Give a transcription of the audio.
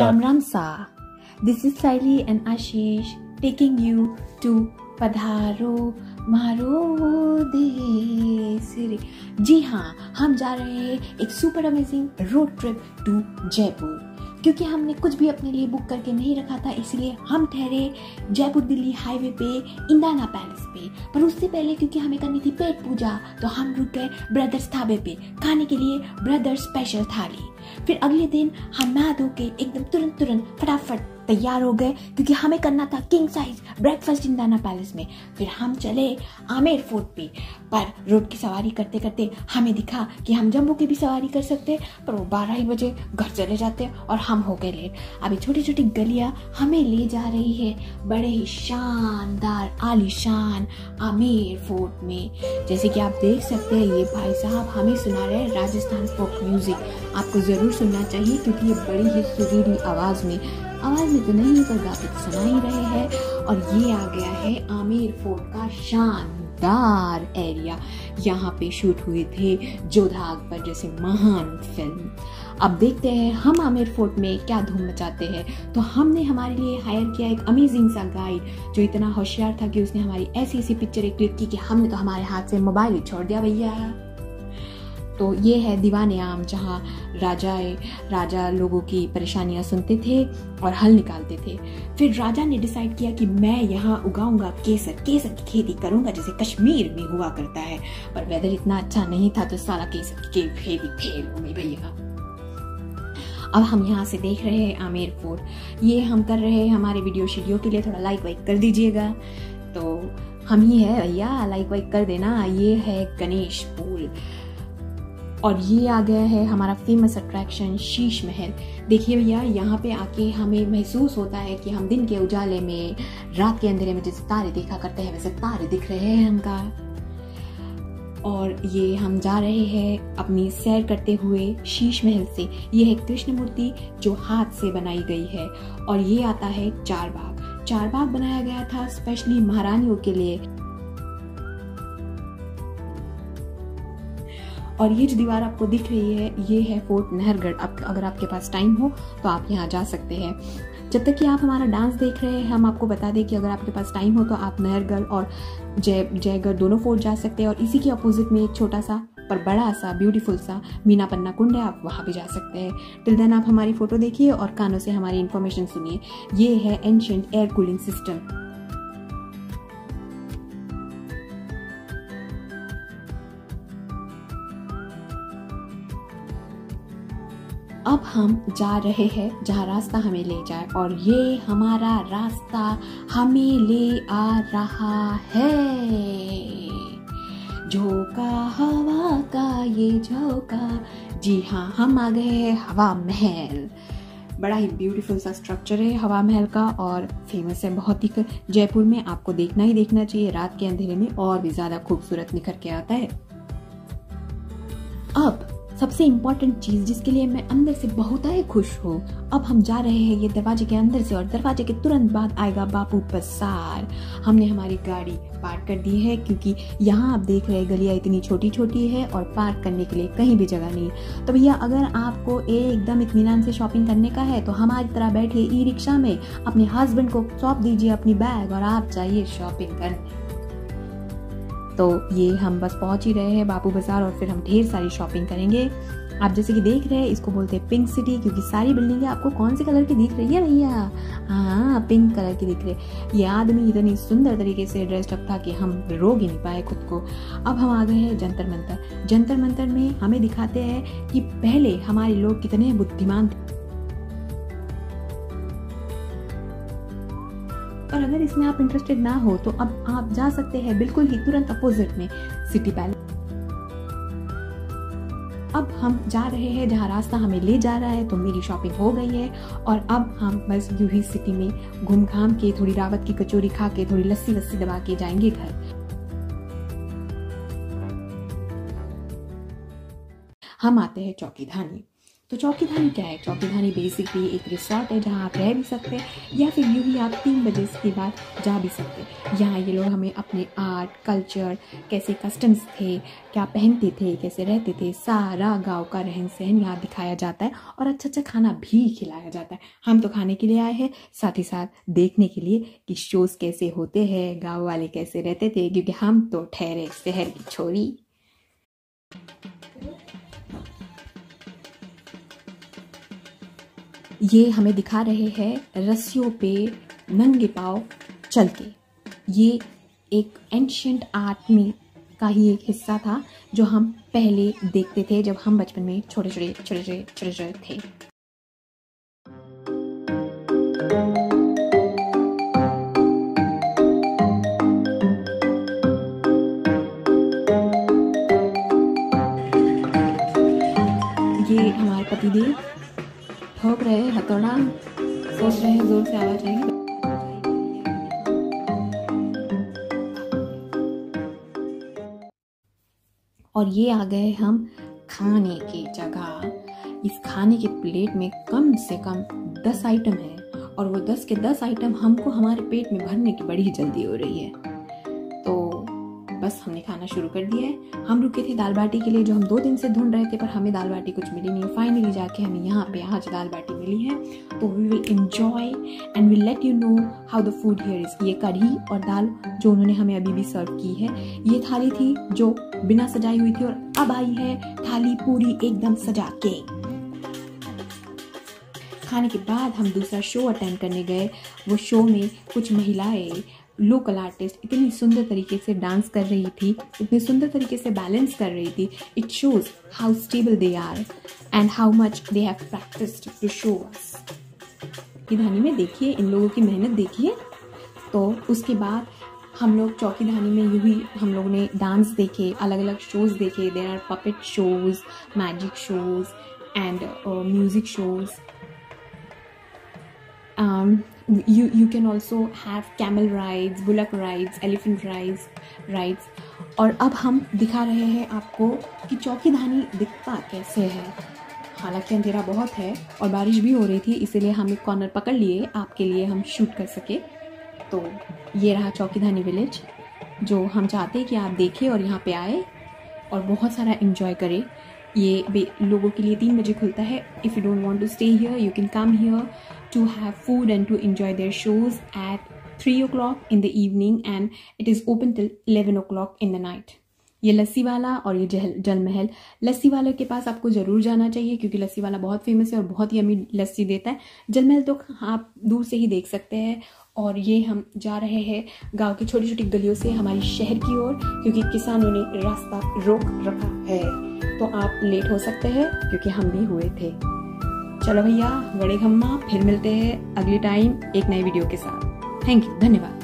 Ram Ram Sa. This is Saili and Ashish taking you to पधारो मारो देसरे। जी हाँ, हम जा रहे हैं एक super amazing road trip to Jaipur. क्योंकि हमने कुछ भी अपने लिए बुक करके नहीं रखा था, इसलिए हम ठहरे जयपुर दिल्ली हाईवे पे इंदाना पैलेस पे। पर उससे पहले क्योंकि हमें करनी थी पेट पूजा, तो हम रुक गए ब्रदर्स ढाबे पे खाने के लिए ब्रदर्स स्पेशल थाली। फिर अगले दिन हम नहा धो के एकदम तुरंत फटाफट तैयार हो गए, क्योंकि हमें करना था किंग साइज ब्रेकफास्ट इंदाना पैलेस में। फिर हम चले आमेर फोर्ट पे, पर रोड की सवारी करते करते हमें दिखा कि हम जम्बू की भी सवारी कर सकते, पर वो 12 ही बजे घर चले जाते और हम हो गए लेट। अभी छोटी छोटी गलियां हमें ले जा रही है बड़े ही शानदार आलीशान आमेर फोर्ट में। जैसे कि आप देख सकते हैं, ये भाई साहब हमें सुना रहे हैं राजस्थान फोक म्यूजिक। आपको जरूर सुनना चाहिए, क्योंकि ये बड़ी ही सुरीली आवाज में तो नहीं, पर गाते तो सुना ही रहे हैं। और ये आ गया है आमेर फोर्ट का शानदार एरिया। यहाँ पे शूट हुए थे जोधा अकबर जैसे महान फिल्म। अब देखते हैं हम आमेर फोर्ट में क्या धूम मचाते हैं। तो हमने हमारे लिए हायर किया एक अमेजिंग सा गाइड, जो इतना होशियार था कि उसने हमारी ऐसी पिक्चर क्लिक की कि हमने तो हमारे हाथ से मोबाइल ही छोड़ दिया भैया। तो ये है दीवाने आम, जहाँ राजा लोगों की परेशानियां सुनते थे और हल निकालते थे। फिर राजा ने डिसाइड किया कि मैं यहाँ उगाऊंगा केसर की खेती करूंगा, जैसे कश्मीर में हुआ करता है। पर वेदर इतना अच्छा नहीं था, तो सारा केसर की खेती फेल हो गई भैया। अब हम यहाँ से देख रहे हैं आमेर फोर्ट। ये हम कर रहे हैं हमारे वीडियो शेडियो के लिए, थोड़ा लाइक वाइक कर दीजिएगा। तो हम ही है भैया, लाइक वाइक कर देना। ये है गणेश पुल, और ये आ गया है हमारा फेमस अट्रैक्शन शीश महल। देखिए भैया, यहाँ पे आके हमें महसूस होता है कि हम दिन के उजाले में, रात के अंधेरे में जैसे तारे देखा करते हैं, वैसे तारे दिख रहे हैं हमका। और ये हम जा रहे हैं अपनी सैर करते हुए शीश महल से। ये है कृष्ण मूर्ति जो हाथ से बनाई गई है, और ये आता है चारबाग बनाया गया था स्पेशली महारानियों के लिए। और ये जो दीवार आपको दिख रही है, ये है फोर्ट नहरगढ़। अगर आपके पास टाइम हो तो आप यहाँ जा सकते हैं। जब तक कि आप हमारा डांस देख रहे हैं, हम आपको बता दें कि अगर आपके पास टाइम हो तो आप नहरगढ़ और जयगढ़ दोनों फोर्ट जा सकते हैं। और इसी के अपोजिट में एक छोटा सा पर बड़ा सा ब्यूटीफुल सा मीना पन्ना कुंड है, आप वहाँ भी जा सकते हैं। टिल देन आप हमारी फोटो देखिए और कानों से हमारी इन्फॉर्मेशन सुनिए। ये है एंशिएंट एयर कूलिंग सिस्टम। अब हम जा रहे हैं जहाँ रास्ता हमें ले जाए, और ये हमारा रास्ता हमें ले आ रहा है झोंका हवा का, ये झोंका। जी हाँ, हम आ गए हैं हवा महल। बड़ा ही ब्यूटीफुल सा स्ट्रक्चर है हवा महल का, और फेमस है बहुत ही जयपुर में। आपको देखना ही देखना चाहिए, रात के अंधेरे में और भी ज्यादा खूबसूरत निखर के आता है। अब सबसे इम्पोर्टेंट चीज जिसके लिए मैं अंदर से बहुत ही खुश हूँ, अब हम जा रहे हैं ये दरवाजे के अंदर से, और दरवाजे के तुरंत बाद आएगा बापू बसार। हमने हमारी गाड़ी पार्क कर दी है, क्योंकि यहाँ आप देख रहे हैं गलियाँ इतनी छोटी छोटी है और पार्क करने के लिए कहीं भी जगह नहीं। तो भैया, अगर आपको एकदम इत्मीनान से शॉपिंग करने का है, तो हमारी तरह बैठिए ई रिक्शा में, अपने हस्बैंड को सौंप दीजिए अपनी बैग और आप जाइए शॉपिंग करने। तो ये हम बस पहुंच ही रहे हैं बापू बाजार, और फिर हम ढेर सारी शॉपिंग करेंगे। आप जैसे कि देख रहे हैं, इसको बोलते हैं पिंक सिटी, क्योंकि सारी बिल्डिंगें आपको कौन से कलर की दिख रही है भैया? हाँ, पिंक कलर की दिख रही। ये आदमी इतनी सुंदर तरीके से ड्रेस्ड अप था कि हम रोक ही नहीं पाए खुद को। अब हम आ गए हैं जंतर मंतर। जंतर मंतर में हमें दिखाते हैं कि पहले हमारे लोग कितने बुद्धिमान थे। और अगर इसमें आप इंटरेस्टेड ना हो, तो अब आप जा सकते हैं बिल्कुल ही तुरंत अपोजिट में सिटी पैलेस। अब हम जा रहे हैं जहाँ रास्ता हमें ले जा रहा है। तो मेरी शॉपिंग हो गई है, और अब हम बस यूं ही सिटी में घूम घाम के, थोड़ी रावत की कचौरी खा के, थोड़ी लस्सी वस्सी दबा के जाएंगे घर। हम आते हैं चौकीधानी। तो चौकीधानी क्या है? चौकीधानी बेसिकली एक रिसोर्ट है जहाँ आप रह भी सकते हैं या फिर यूँ ही आप 3 बजे के बाद जा भी सकते हैं। यहाँ ये लोग हमें अपने आर्ट, कल्चर, कैसे कस्टम्स थे, क्या पहनते थे, कैसे रहते थे, सारा गांव का रहन सहन यहाँ दिखाया जाता है और अच्छा अच्छा खाना भी खिलाया जाता है। हम तो खाने के लिए आए हैं, साथ ही साथ देखने के लिए कि शोज़ कैसे होते हैं, गाँव वाले कैसे रहते थे, क्योंकि हम तो ठहरे शहर की छोरी। ये हमें दिखा रहे हैं रस्सियों पे नंगे पाँव चल के। ये एक एंशिएंट आर्ट में का ही एक हिस्सा था जो हम पहले देखते थे जब हम बचपन में छोटे छोटे थे। ये हमारे पतिदेव ठोक रहे हैं हथौड़ा, सोच रहे हैं जोर से आवाज आएगी। और ये आ गए हम खाने की जगह। इस खाने के प्लेट में कम से कम 10 आइटम है और वो 10 के 10 आइटम हमको हमारे पेट में भरने की बड़ी जल्दी हो रही है। तो बस हमने खाना शुरू कर दिया है। हम रुके थे दाल बाटी के लिए जो हम 2 दिन से ढूंढ रहे थे, पर हमें दाल बाटी कुछ मिली नहीं। फाइनली जाके हमें यहाँ पे आज दाल बाटी मिली है। तो we will enjoy and will let you know how the food here is. ये कढ़ी और दाल जो उन्होंने हमें अभी भी सर्व की है, ये थाली थी जो बिना सजाई हुई थी और अब आई है थाली पूरी एकदम सजा के। खाने के बाद हम दूसरा शो अटेंड करने गए। वो शो में कुछ महिलाएं, लोकल आर्टिस्ट इतनी सुंदर तरीके से डांस कर रही थी, इतने सुंदर तरीके से बैलेंस कर रही थी। It shows how stable they are and how much they have practised to show us. Chokhi Dhani में देखिए, इन लोगों की मेहनत देखिए। तो उसके बाद हम लोग चौकीधानी में यूँ ही हम लोग ने डांस देखे, अलग अलग शोज़ देखे। There are puppet shows, magic shows and music shows. You can also have camel rides, bullock rides, elephant rides। और अब हम दिखा रहे हैं आपको कि चौकीधानी दिखता कैसे है। हालांकि अंधेरा बहुत है और बारिश भी हो रही थी, इसीलिए हम एक कॉर्नर पकड़ लिए आपके लिए हम शूट कर सके। तो ये रहा चौकीधानी विलेज जो हम चाहते हैं कि आप देखें और यहाँ पे आए और बहुत सारा एंजॉय करें। ये लोगों के लिए 3 बजे खुलता है। If you don't want to stay here, you can come here to have food and to enjoy their shows at 3 o'clock in the evening and it is open till 11 o'clock in the night। ये लस्सी वाला और ये जल महल। लस्सी वाले के पास आपको ज़रूर जाना चाहिए क्योंकि लस्सी वाला बहुत फेमस है और बहुत ही यम्मी लस्सी देता है। जल महल तो आप दूर से ही देख सकते हैं। और ये हम जा रहे हैं गांव की छोटी छोटी गलियों से हमारी शहर की ओर, क्योंकि किसानों ने रास्ता रोक रखा है। तो आप लेट हो सकते हैं क्योंकि हम भी हुए थे। चलो भैया, बड़े खम्मा, फिर मिलते हैं अगली टाइम एक नई वीडियो के साथ। थैंक यू, धन्यवाद।